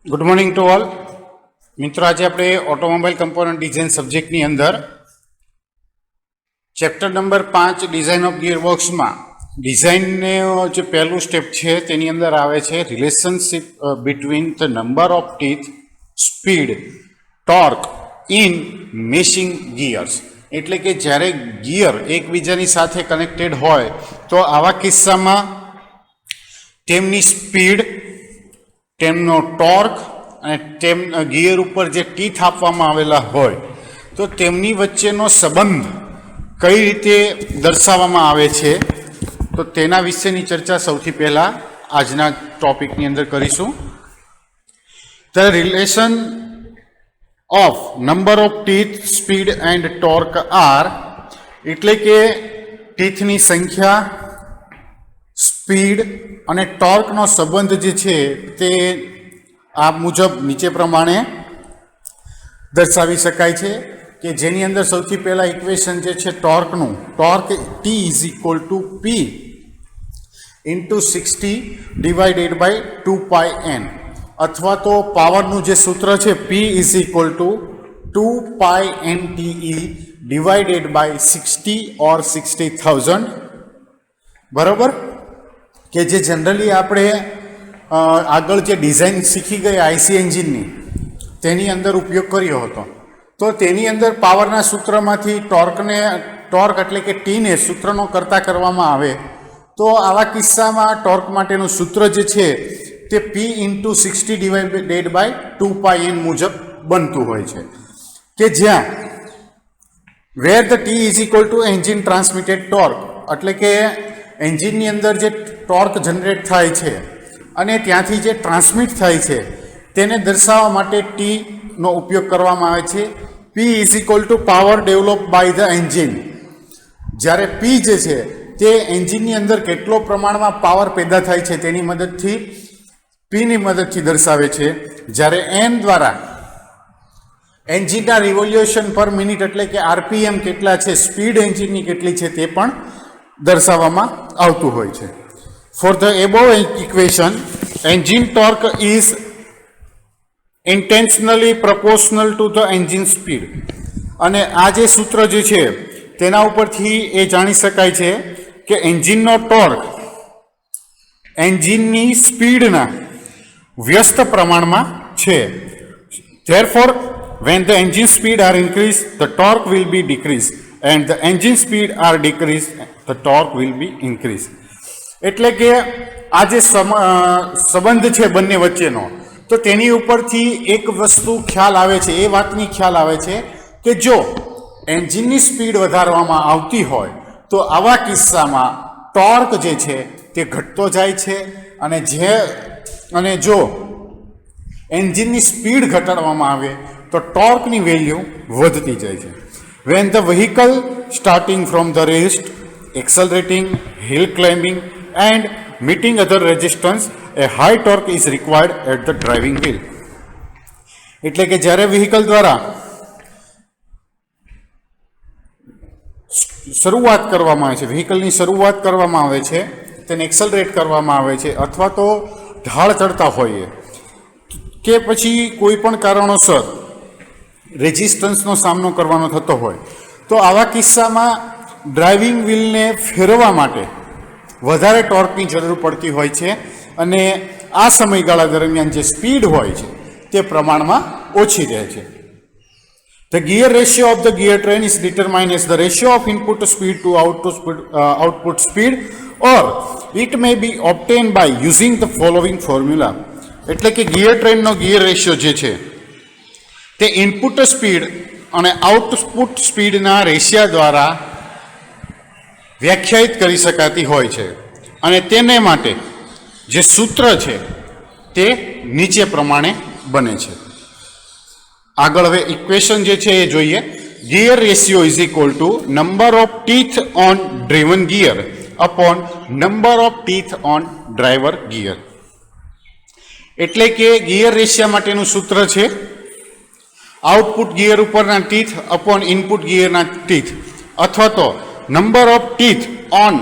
Good morning to all मित्रों। आज આપણે ઓટોમોબાઈલ કમ્પોનન્ટ ડિઝાઇન સબ્જેક્ટની અંદર ચેપ્ટર નંબર 5 ડિઝાઇન ઓફ ગિયરબોક્સમાં ડિઝાઇનનો જે પહેલું સ્ટેપ છે તેની અંદર આવે છે relationship between the number of teeth, speed, torque in meshing gears. એટલે કે જ્યારે ગિયર એકબીજાની સાથે કનેક્ટેડ હોય તો આવા કિસ્સામાં તેમની સ્પીડ, તેમનો ટોર્ક અને તેમ ગિયર ઉપર જે ટીથ આપવામાં આવેલા હોય તો તેમની વચ્ચેનો સંબંધ કઈ રીતે દર્શાવવામાં આવે છે તો તેના વિશેની ચર્ચા સૌથી પહેલાં આજના ટોપિકની અંદર કરીશું। The relation of number of teeth, speed and torque are, એટલે કે ટીથની સંખ્યા, સ્પીડ અને ટોર્કનો સંબંધ જે છે તે આ મુજબ નીચે પ્રમાણે દર્શાવી શકાય છે કે જેની અંદર સૌથી પહેલા ઇક્વેશન જે છે ટોર્કનું, torque T is equal to P into 60 divided by 2πn, અથવા તો પાવરનું જે સૂત્ર છે P is equal to 2πnTe divided by 60 or 60,000, બરાબર। કે જે જનરલી આપણે આગળ જે ડિઝાઇન શીખી ગયા આઈસી એન્જિનની તેની અંદર ઉપયોગ કર્યો હતો, તો તેની અંદર પાવરના સૂત્રમાંથી ટોર્ક એટલે કે ટીને સૂત્રનો કરતા કરવામાં આવે તો આવા કિસ્સામાં ટોર્ક માટેનું સૂત્ર જે છે તે P into 60 divided by 2πn મુજબ બનતું હોય છે, કે જ્યાં where the T is equal to engine transmitted torque, એટલે કે એન્જિનની અંદર જે ટોર્ક જનરેટ થાય છે અને ત્યાંથી જે ટ્રાન્સમિટ થાય છે તેને દર્શાવવા માટે ટીનો ઉપયોગ કરવામાં આવે છે। P is equal to power develop by the engine, જ્યારે P જે છે તે એન્જિનની અંદર કેટલો પ્રમાણમાં પાવર પેદા થાય છે તેની મદદથી Pની મદદથી દર્શાવે છે, જ્યારે N દ્વારા એન્જિનના રિવોલ્યુશન પર મિનિટ એટલે કે RPM કેટલા છે, સ્પીડ એન્જિનની કેટલી છે તે પણ દર્શાવવામાં આવતું હોય છે। For the above equation engine torque is intentionally proportional to the engine speed, અને આ જે સૂત્ર જે છે તેના ઉપરથી એ જાણી શકાય છે કે એન્જિનનો ટોર્ક એન્જિનની સ્પીડના વ્યસ્ત પ્રમાણમાં છે। Therefore when the engine speed are increased the torque will be decreased and the engine speed are decreased the torque will be increased। એટલે કે આ જે સંબંધ છે બંને વચ્ચેનો, તો તેની ઉપરથી એક વસ્તુ ખ્યાલ આવે છે, એ વાતની ખ્યાલ આવે છે કે જો એન્જિનની સ્પીડ વધારવામાં આવતી હોય તો આવા કિસ્સામાં ટોર્ક જે છે તે ઘટતો જાય છે, અને જો એન્જિનની સ્પીડ ઘટાડવામાં આવે તો ટોર્કની વેલ્યુ વધતી જાય છે। when the vehicle starting from the rest, accelerating, hill climbing and meeting other resistance, a high torque is required at the driving wheel। એટલે કે જ્યારે વ્હીકલ દ્વારા શરૂઆત કરવામાં આવે છે, વ્હીકલની શરૂઆત કરવામાં આવે છે, તેને એક્સલરેટ કરવામાં આવે છે, અથવા તો ઢાળ ચડતા હોઈએ કે પછી કોઈ પણ કારણોસર રેઝિસ્ટન્સનો સામનો કરવાનો થતો હોય તો આવા કિસ્સામાં ડ્રાઇવિંગ વ્હીલને ફેરવવા માટે વધારે ટોર્કની જરૂર પડતી હોય છે, અને આ સમયગાળા દરમિયાન જે સ્પીડ હોય છે તે પ્રમાણમાં ઓછી રહે છે। The gear ratio of the gear train is determined as the ratio of input speed to output speed, or it may be obtained by using the following formula। એટલે કે ગિયર ટ્રેનનો ગિયર રેશિયો જે છે તે input speed અને output સ્પીડના રેશિયા દ્વારા વ્યાખ્યાયિત કરી શકાતી હોય છે, અને તેને માટે જે સૂત્ર છે તે નીચે પ્રમાણે બને છે। આગળ હવે ઇક્વેશન જે છે એ જોઈએ। Gear ratio is equal to number of teeth on driven gear upon number of teeth on driver gear. એટલે કે ગિયર રેશિયા માટેનું સૂત્ર છે આઉટપુટ ગિયર ઉપરના ટીથ અપોન ઇનપુટ ગિયરના ટીથ, અથવા તો number of teeth on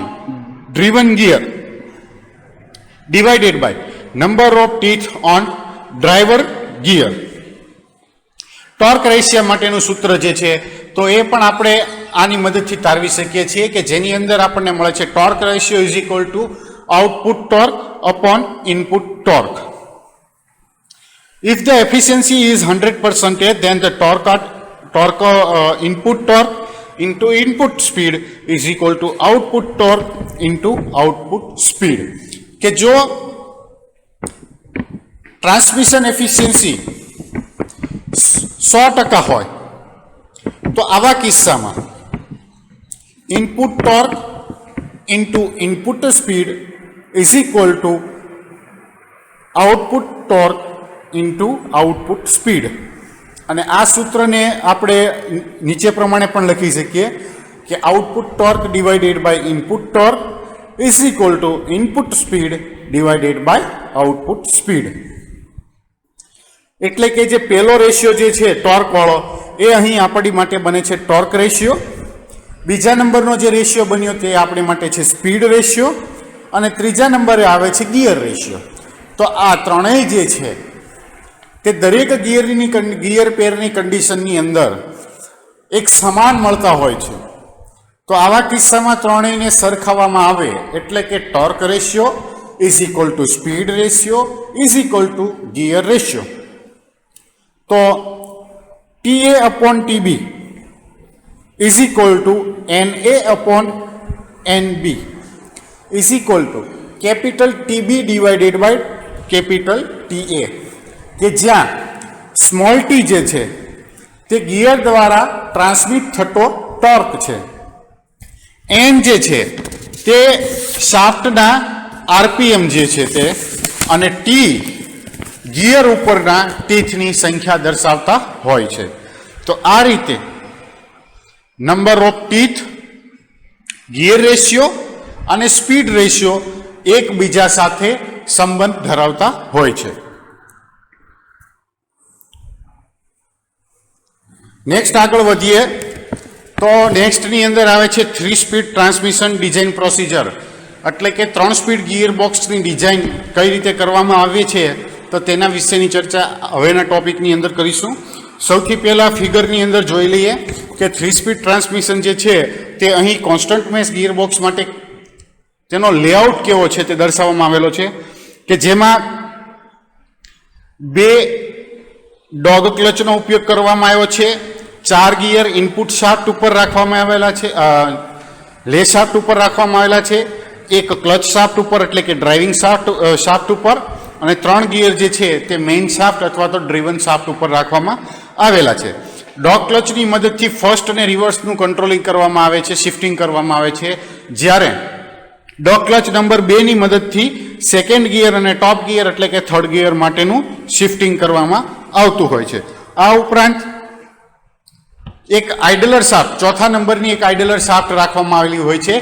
driven gear divided by number of teeth on driver gear. Torque ratio માટેનું સૂત્ર જે છે તો એ પણ આપણે આની મદદથી તારવી શકીએ છીએ કે જેની અંદર આપણને મળે છે torque ratio is equal two output torque upon input torque. If the efficiency is 100%, then the input torque into input speed is equal to output torque into output speed. કે જો ટ્રાન્સમિશન એફિશિયન્સી 100% હોય તો આવા કિસ્સામાં input torque into input speed is equal two output torque into output speed. અને આ સૂત્રને આપણે નીચે પ્રમાણે પણ લખી શકીએ કે output torque divided by input torque is equal to input speed divided by output speed. એટલે કે જે પહેલો રેશિયો જે છે ટોર્ક વાળો એ અહીં આપણી માટે બને છે ટોર્ક રેશિયો. બીજા નંબરનો જે રેશિયો બન્યો તે આપણી માટે છે સ્પીડ રેશિયો. અને ત્રીજા નંબરે આવે છે ગિયર રેશિયો. તો આ ત્રણેય જે છે તે દરેક ગિયર પેરની કન્ડિશનની અંદર એક સમાન મળતા હોય છે. તો આવા કિસ્સામાં ત્રણેયને સરખાવવામાં આવે એટલે કે torque ratio is equal to speed ratio is equal to gear ratio. તો TA upon TB is equal to NA upon NB is equal to capital TB divided by capital TA. કે જ્યાં સ્મોલ ટી જે છે તે gear દ્વારા transmit થતો torque છે, N જે છે તે શાફ્ટના આરપીએમ જે છે તે, અને ટી ગિયર ઉપરના ટીથની સંખ્યા દર્શાવતા હોય છે. તો આ રીતે number of teeth, gear ratio અને સ્પીડ રેશિયો એકબીજા સાથે સંબંધ ધરાવતા હોય છે. નેક્સ્ટ આગળ વધીએ તો નેક્સ્ટની અંદર આવે છે 3 સ્પીડ ટ્રાન્સમિશન ડિઝાઇન પ્રોસિજર. એટલે કે 3 સ્પીડ ગિયર બોક્સની ડિઝાઇન કઈ રીતે કરવામાં આવી છે તો તેના વિશેની ચર્ચા હવેના ટોપિકની અંદર કરીશું. સૌથી પહેલાં ફિગરની અંદર જોઈ લઈએ કે 3 સ્પીડ ટ્રાન્સમિશન જે છે તે અહીં કોન્સ્ટન્ટ મેશ ગિયર બોક્સ માટે તેનો લેઆઉટ કેવો છે તે દર્શાવવામાં આવેલો છે કે જેમાં 2 ડોગ ક્લચનો ઉપયોગ કરવામાં આવ્યો છે. 4 ગિયર ઇનપુટ શાફ્ટ ઉપર રાખવામાં આવેલા છે, લે શાફ્ટ ઉપર રાખવામાં આવેલા છે. 1 ક્લચ શાફ્ટ ઉપર એટલે કે ડ્રાઇવિંગ શાફ્ટ ઉપર, અને 3 ગિયર જે છે તે મેઇન શાફ્ટ અથવા તો ડ્રીવન શાફ્ટ ઉપર રાખવામાં આવેલા છે. ડોગ ક્લચની મદદથી ફર્સ્ટ અને રિવર્સનું કંટ્રોલિંગ કરવામાં આવે છે, શિફ્ટિંગ કરવામાં આવે છે. જ્યારે ડોગ ક્લચ નંબર 2 ની મદદથી સેકન્ડ ગિયર અને ટોપ ગિયર એટલે કે થર્ડ ગિયર માટેનું શિફ્ટિંગ કરવામાં આવતું હોય છે. આ ઉપરાંત એક આઇડલર શાફ્ટ, ચોથા નંબરની એક આઇડલર શાફ્ટ રાખવામાં આવેલી હોય છે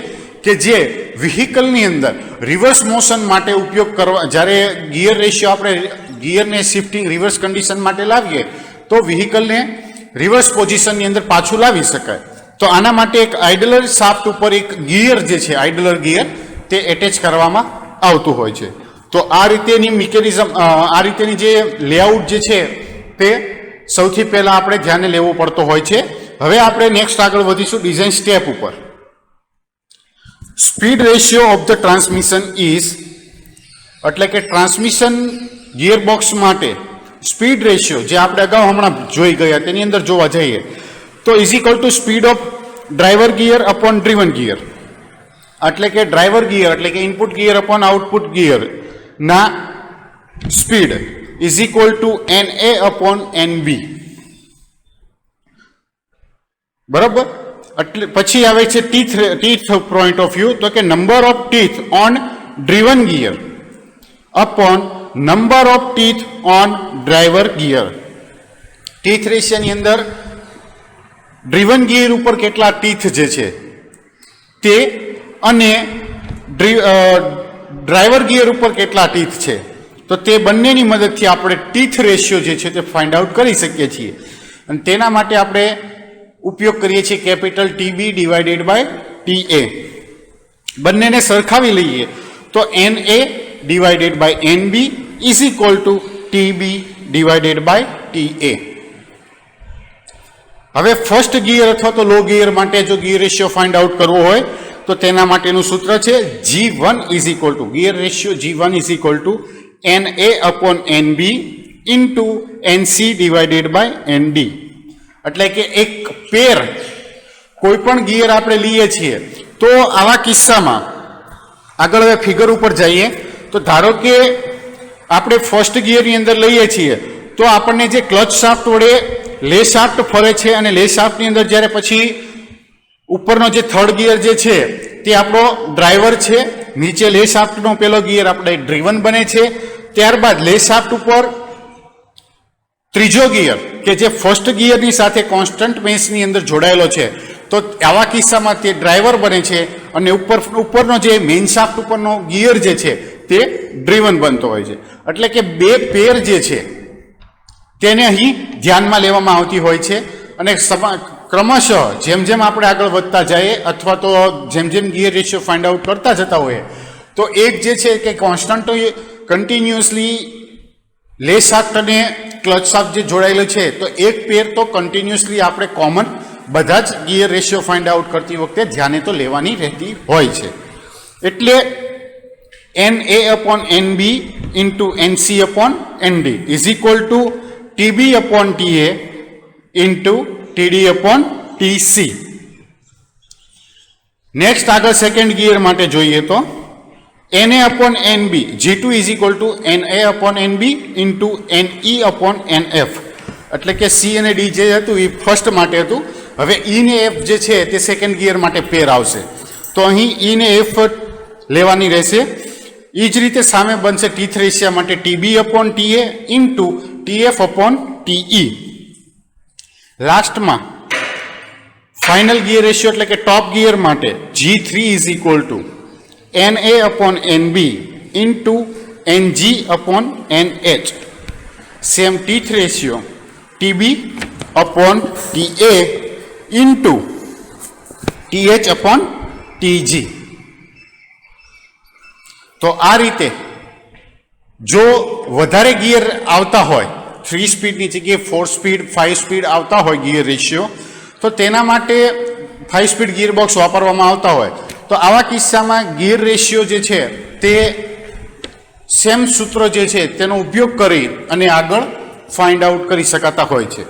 કે જે વ્હીકલની અંદર રિવર્સ મોશન માટે ઉપયોગ કરવા, જ્યારે ગિયર રેશિયો આપણે ગિયરને શિફ્ટિંગ રિવર્સ કન્ડિશન માટે લાવીએ તો વ્હીકલને રિવર્સ પોઝિશનની અંદર પાછું લાવી શકાય. તો આના માટે એક આઇડલર શાફ્ટ ઉપર એક ગિયર જે છે આઇડલર ગિયર તે એટેચ કરવામાં આવતું હોય છે. તો આ રીતેની મિકેનિઝમ, આ રીતેની જે લેઆઉટ જે છે તે સૌથી પહેલાં આપણે ધ્યાને લેવો પડતો હોય છે. હવે આપણે નેક્સ્ટ આગળ વધીશું ડિઝાઇન સ્ટેપ ઉપર. Speed ratio of the transmission is, એટલે કે ટ્રાન્સમિશન ગિયરબોક્સ માટે સ્પીડ રેશિયો જે આપણે અગાઉ હમણાં જોઈ ગયા તેની અંદર જોવા જઈએ તો is equal to speed of driver gear upon driven gear. એટલે કે ડ્રાઈવર ગિયર એટલે કે input gear upon output gear ના speed is equal to NA upon NB. બરાબર. એટલે પછી આવે છે ટીથ પોઈન્ટ ઓફ વ્યૂ, તો કે number of teeth on driven gear upon number of teeth on driver gear. Teeth રેશિયોની અંદર ડ્રીવન ગિયર ઉપર કેટલા ટીથ જે છે તે અને ડ્રાઈવર ગિયર ઉપર કેટલા ટીથ છે તો તે બંનેની મદદથી આપણે ટીથ રેશિયો જે છે તે ફાઇન્ડ આઉટ કરી શકીએ છીએ. અને તેના માટે આપણે ઉપયોગ કરીએ છીએ capital TB divided by TA. બંનેને સરખાવી લઈએ તો NA divided by NB is equal to TB divided by TA. હવે ફર્સ્ટ ગિયર અથવા તો લો ગિયર માટે જો ગિયર રેશિયો ફાઇન્ડ આઉટ કરવો હોય તો તેના માટેનું સૂત્ર છે G1 is equal to gear ratio G1 is equal to NA upon NB into NC divided by ND. એટલે કે એક પેર કોઈ પણ ગિયર આપણે લઈએ છીએ તો આવા કિસ્સામાં આગળ હવે ફિગર ઉપર જઈએ તો ધારો કે આપણે ફર્સ્ટ ગિયરની અંદર લઈએ છીએ તો આપણને જે ક્લચ શાફ્ટ વડે લે શાફ્ટ ફરે છે અને લે શાફ્ટની અંદર જ્યારે પછી ઉપરનો જે થર્ડ ગિયર જે છે તે આપણો ડ્રાઈવર છે, નીચે લે શાફ્ટનો પેલો ગિયર આપણે ડ્રીવન બને છે, ત્યારબાદ લે શાફ્ટ ઉપર ત્રીજો ગિયર કે જે ફર્સ્ટ ગિયરની સાથે કોન્સ્ટન્ટ બેઝની અંદર જોડાયેલો છે તો આવા કિસ્સામાં તે ડ્રાઈવર બને છે અને ઉપરનો જે મેઇન શાફ્ટ ઉપરનો ગિયર જે છે તે ડ્રીવન બનતો હોય છે. એટલે કે બે પેર જે છે તેને અહીં ધ્યાનમાં લેવામાં આવતી હોય છે અને ક્રમશઃ જેમ જેમ આપણે આગળ વધતા જઈએ અથવા તો જેમ જેમ ગિયર રેશિયો ફાઇન્ડ આઉટ કરતા જતા હોઈએ તો એક જે છે કે કોન્સ્ટન્ટ કન્ટિન્યુઅસલી લે શાફ્ટ અને ક્લચ શાફ્ટ જે જોડાયેલો છે તો એક પેર તો કન્ટિન્યુઅસલી આપણે કોમન બધા જ ગિયર રેશિયો ફાઇન્ડ આઉટ કરતી વખતે ધ્યાને તો લેવાની રહેતી હોય છે. એટલે NA upon NB into NC upon ND is equal to TB upon TA into TD upon TC. Next આગળ સેકન્ડ ગિયર માટે જોઈએ તો NA upon NB G2 is equal to NA upon NB into NE upon NF. એટલે કે C અને D જે હતું એ first માટે હતું. હવે E ને F જે છે તે સેકન્ડ ગિયર માટે પેર આવશે તો અહીં E ને F લેવાની રહેશે. એ જ રીતે સામે બનશે T3 રેશિયા માટે TB upon TA into TF upon TE. લાસ્ટમાં ફાઇનલ ગિયર રેશિયો એટલે કે ટોપ ગિયર માટે G3 is equal to NA upon NB into NG upon NH. Same T3 ratio TB upon TA into TH upon TG. તો આ રીતે જો વધારે gear આવતા હોય 3 સ્પીડની જગ્યાએ 4 સ્પીડ 5 સ્પીડ આવતા હોય ગિયર રેશિયો તો તેના માટે 5 સ્પીડ ગિયર બોક્સ વાપરવામાં આવતા હોય તો આવા કિસ્સામાં ગિયર રેશિયો જે છે તે સેમ સૂત્ર જે છે તેનો ઉપયોગ કરી અને આગળ ફાઇન્ડ આઉટ કરી શકાતા હોય છે.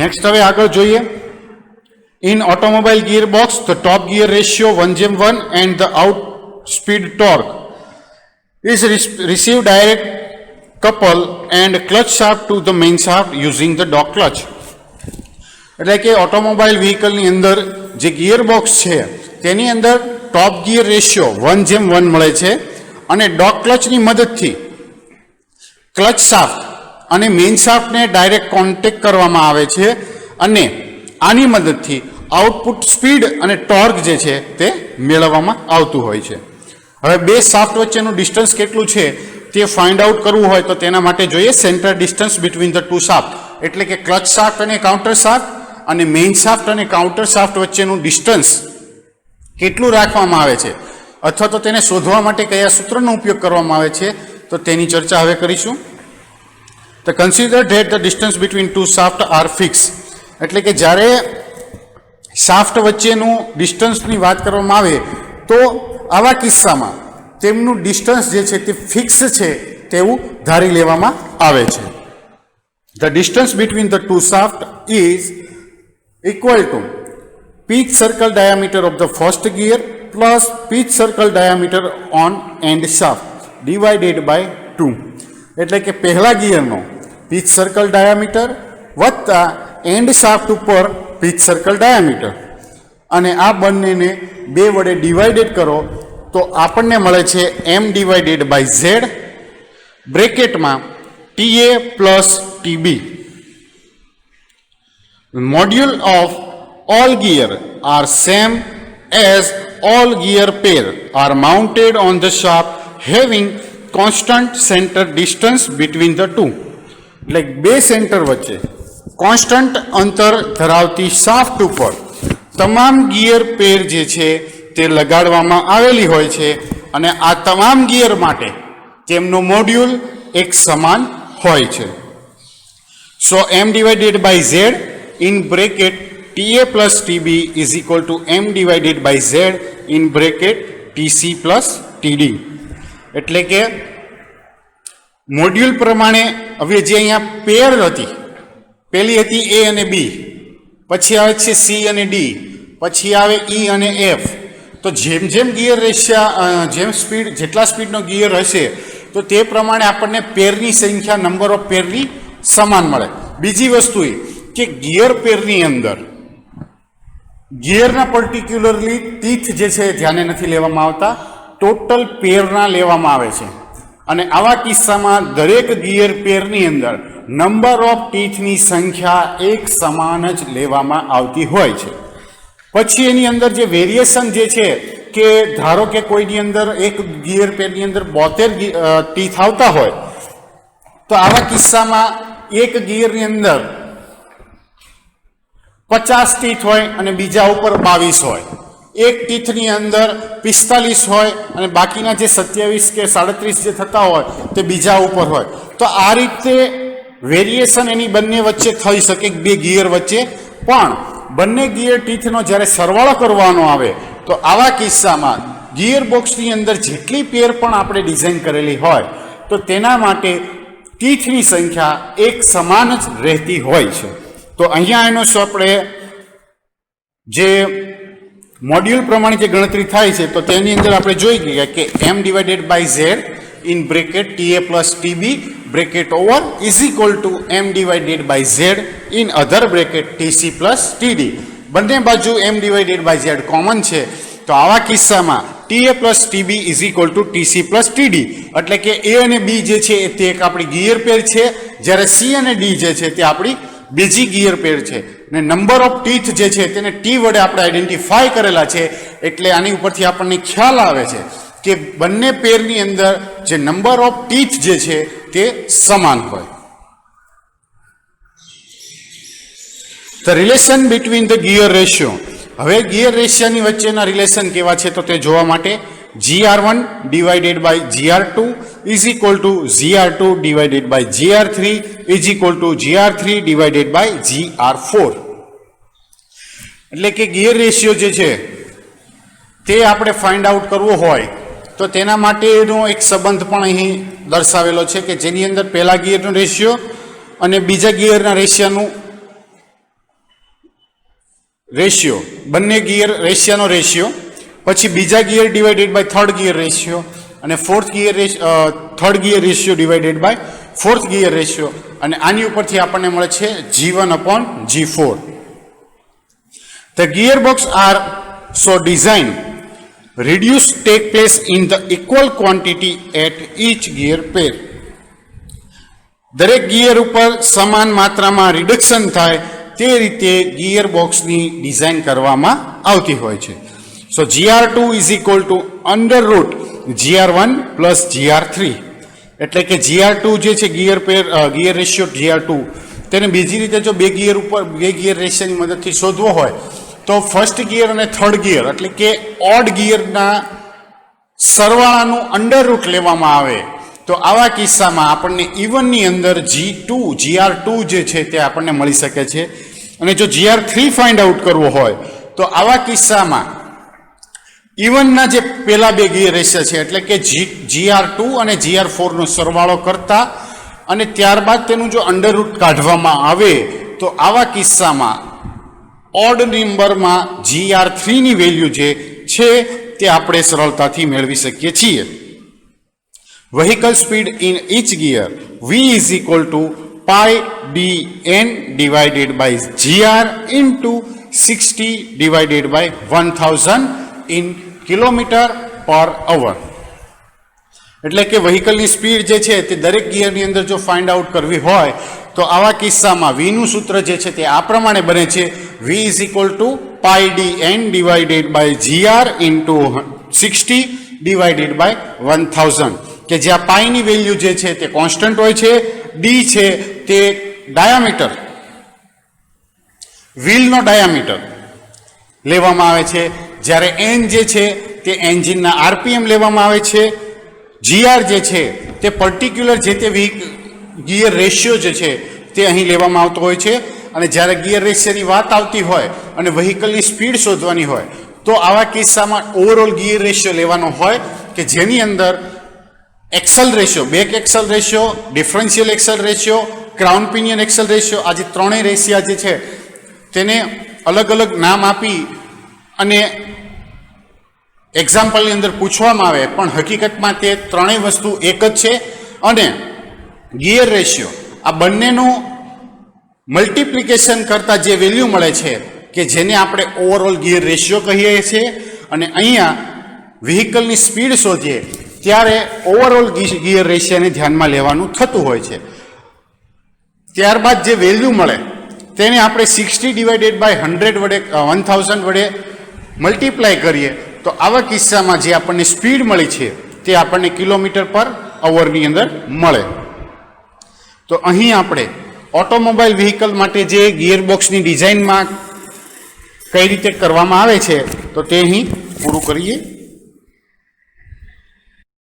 નેક્સ્ટ હવે આગળ જોઈએ. In automobile gear box the top gear ratio 1:1 and the out speed torque is received direct couple and clutch shaft to the main shaft using the dog clutch. એટલે કે automobile વ્હીકલની અંદર જે ગિયર બોક્સ છે તેની અંદર ટોપ gear ratio 1:1 મળે છે અને ડોગ ક્લચની મદદથી ક્લચ શાફ્ટ અને મેઇન શાફ્ટને ડાયરેક્ટ કોન્ટેક્ટ કરવામાં આવે છે અને આની મદદથી આઉટપુટ સ્પીડ અને ટોર્ક જે છે તે મેળવવામાં આવતું હોય છે. હવે બે શાફ્ટ વચ્ચેનું ડિસ્ટન્સ કેટલું છે તે ફાઇન્ડ આઉટ કરવું હોય તો તેના માટે જોઈએ centre distance between the two shaft. એટલે કે ક્લચ શાફ્ટ અને કાઉન્ટર શાફ્ટ અને મેઇન શાફ્ટ અને કાઉન્ટર શાફ્ટ વચ્ચેનું ડિસ્ટન્સ કેટલું રાખવામાં આવે છે અથવા તો તેને શોધવા માટે કયા સૂત્રનો ઉપયોગ કરવામાં આવે છે તો તેની ચર્ચા હવે કરીશું. તો consider that the distance between two shaft are fix. એટલે કે જ્યારે શાફ્ટ વચ્ચેનું ડિસ્ટન્સની વાત કરવામાં આવે તો આવા કિસ્સામાં તેમનું ડિસ્ટન્સ જે છે તે ફિક્સ છે તેવું ધારી લેવામાં આવે છે. The distance between the two shaft is equal to pitch circle diameter of the first gear plus pitch circle diameter on end shaft divided by 2. એટલે કે પહેલા ગિયરનો pitch circle diameter વત્તા end shaft ઉપર pitch circle diameter અને આ બંનેને 2 વડે divided કરો તો આપણને મળે છે m ડિવાઇડેડ બાય z બ્રેકેટમાં TA plus TB. Module of all gear are same as all gear pair are mounted on the shaft having constant center distance between the two. એટલે બે સેન્ટર વચ્ચે constant અંતર ધરાવતી shaft ઉપર તમામ gear પેર જે છે તે લગાડવામાં આવેલી હોય છે અને આ તમામ ગિયર માટે તેમનું મોડ્યુલ એક સમાન હોય છે. So m divided by z in bracket TA plus TB is equal to m divided by z in bracket TC plus TD. એટલે કે મોડ્યુલ પ્રમાણે હવે જે અહીંયા પેર હતી, પહેલી હતી A અને B, પછી આવે છે C અને D, પછી આવે E અને F. તો જેમ જેમ ગિયર રેશિયા જેમ સ્પીડ જેટલા સ્પીડનો ગિયર હશે તો તે પ્રમાણે આપણને પેરની સંખ્યા નંબર ઓફ પેરની સમાન મળે. બીજી વસ્તુ એ કે ગિયર પેરની અંદર ગિયરના પર્ટિક્યુલરલી ટીથ જે છે ધ્યાને નથી લેવામાં આવતા, ટોટલ પેરના લેવામાં આવે છે. અને આવા કિસ્સામાં દરેક ગિયર પેરની અંદર નંબર ઓફ ટીથની સંખ્યા એક સમાન જ લેવામાં આવતી હોય છે. પછી એની અંદર જે વેરિએશન જે છે કે ધારો કે કોઈની અંદર એક ગિયર પેરની અંદર 72 ટીથ આવતા હોય તો આવા કિસ્સામાં એક ગિયરની અંદર 50 ટીથ હોય અને બીજા ઉપર 22 હોય, એક ટીથની અંદર 45 હોય અને બાકીના જે 27 કે 37 જે થતા હોય તે બીજા ઉપર હોય. તો આ રીતે વેરિએશન એની બંને વચ્ચે થઈ શકે, બે ગિયર વચ્ચે. પણ બંને ગિયર ટીથનો જ્યારે સરવાળો કરવાનો આવે તો આવા કિસ્સામાં ગિયર બોક્સની અંદર જેટલી પેર પણ આપણે ડિઝાઇન કરેલી હોય તો તેના માટે ટીથની સંખ્યા એક સમાન જ રહેતી હોય છે. તો અહીંયા એનો આપણે જે મોડ્યુલ પ્રમાણે જે ગણતરી થાય છે તો તેની અંદર આપણે જોઈ ગયા કે m divided by z in bracket TA plus TB bracket over is equal to m divided by z in other bracket TC plus TD. બંને બાજુ m divided by z common છે તો આવા કિસ્સામાં TA plus TB is equal to TC plus TD. એટલે કે A અને B જે છે તે એક આપણી ગિયર પેર છે, જ્યારે C અને D જે છે તે આપણી બીજી ગિયર પેર છે. ને નંબર ઓફ ટીથ જે છે તેને T વડે આપણે આઈડેન્ટિફાય કરેલા છે. એટલે આની ઉપરથી આપણને ખ્યાલ આવે છે કે બંને પેરની અંદર જે નંબર ઓફ ટીથ જે છે તે સમાન હોય. The relation between the gear ratio. હવે ગિયર રેશિયાની વચ્ચેના રિલેશન કેવા છે તો તે જોવા માટે GR1 divided by GR2 is equal to GR2 divided by GR3 is equal to GR3 divided by GR4. એટલે કે ગિયર રેશિયો જે છે તે આપણે ફાઇન્ડ આઉટ કરવો હોય તો તેના માટેનો એક સંબંધ પણ અહીં દર્શાવેલો છે કે જેની અંદર પહેલા ગિયરનો રેશિયો અને બીજા ગિયરના રેશિયાનું રેશિયો, બંને ગિયર રેશિયાનો રેશિયો, પછી બીજા gear divided by third gear ratio અને third gear ratio divided by fourth gear ratio. અને આની ઉપરથી આપણને મળે છે G1 upon G4. The gearbox are so designed reduce take place in the equal quantity at each gear pair. દરેક gear ઉપર સમાન માત્રામાં રિડક્શન થાય તે રીતે ગિયર બોક્સની ડિઝાઇન કરવામાં આવતી હોય છે. સો GR2 is equal two under route GR1 plus GR3. એટલે કે GR2 જે છે ગિયર રેશિયો GR2 તેને બીજી રીતે જો બે ગિયર રેશિયાની મદદથી શોધવો હોય તો ફર્સ્ટ ગિયર અને થર્ડ ગિયર એટલે કે ઓડ ગિયરના સરવાળાનું અંડર રૂટ લેવામાં આવે તો આવા કિસ્સામાં આપણને ઇવનની અંદર GR2 જે છે તે આપણને મળી શકે છે. અને જો GR3 ફાઇન્ડ આઉટ કરવો હોય તો આવા કિસ્સામાં ઇવનના જે પહેલા બે ગિયર રેશિયા છે એટલે કે GR2 અને GR4 નો સરવાળો કરતા અને ત્યારબાદ તેનું જો અંડર રૂટ કાઢવામાં આવે તો આવા કિસ્સામાં ઓડ નંબરમાં GR3 ની વેલ્યુ જે છે તે આપણે સરળતાથી મેળવી શકીએ છીએ. vehicle speed in each gear V is equal to pi dn divided by gr into 60 divided by 1000 in kilometre પર અવર. એટલે કે વ્હીકલની સ્પીડ જે છે તે દરેક ગિયરની અંદર જો ફાઇન્ડ આઉટ કરવી હોય તો આવા કિસ્સામાં V નું સૂત્ર જે છે તે આ પ્રમાણે બને છે V is equal to pi dn divided by gr into 60 divided by 1000. કે જ્યાં પાઈની વેલ્યુ જે છે તે કોન્સ્ટન્ટ હોય છે, ડી છે તે ડાયામીટર, વ્હીલનો ડાયામીટર લેવામાં આવે છે, જ્યારે એન જે છે તે એન્જિનના આરપીએમ લેવામાં આવે છે, જીઆર જે છે તે પર્ટિક્યુલર જે તે ગિયર રેશિયો જે છે તે અહીં લેવામાં આવતો હોય છે અને જ્યારે ગિયર રેશિયોની વાત આવતી હોય અને વ્હીકલની સ્પીડ શોધવાની હોય તો આવા કિસ્સામાં ઓવરઓલ ગિયર રેશિયો લેવાનો હોય કે જેની અંદર Excel ratio, back Excel ratio, differential Excel ratio, crown pinion Excel ratio, આ જે ત્રણેય રેશિયા જે છે તેને અલગ અલગ નામ આપી અને એક્ઝામ્પલની અંદર પૂછવામાં આવે પણ હકીકતમાં તે ત્રણેય વસ્તુ એક જ છે અને ગિયર રેશિયો આ બંનેનું મલ્ટિપ્લિકેશન કરતાં જે વેલ્યુ મળે છે કે જેને આપણે ઓવરઓલ ગિયર રેશિયો કહીએ છીએ અને અહીંયા વ્હીકલની સ્પીડ શોધીએ ત્યારે ઓવરઓલ ગિયર રેશિયોને ધ્યાનમાં લેવાનું થતું હોય છે. ત્યારબાદ જે વેલ્યુ મળે તેને આપણે 60/100 વડે 1000 વડે મલ્ટીપ્લાય કરીએ તો આવા કિસ્સામાં જે આપણને સ્પીડ મળી છે તે આપણને કિલોમીટર પર અવરની અંદર મળે. તો અહીં આપણે ઓટોમોબાઈલ વ્હીકલ માટે જે ગિયરબોક્સની ડિઝાઇનમાં કઈ રીતે કરવામાં આવે છે તો તે અહીં પૂરું કરીએ.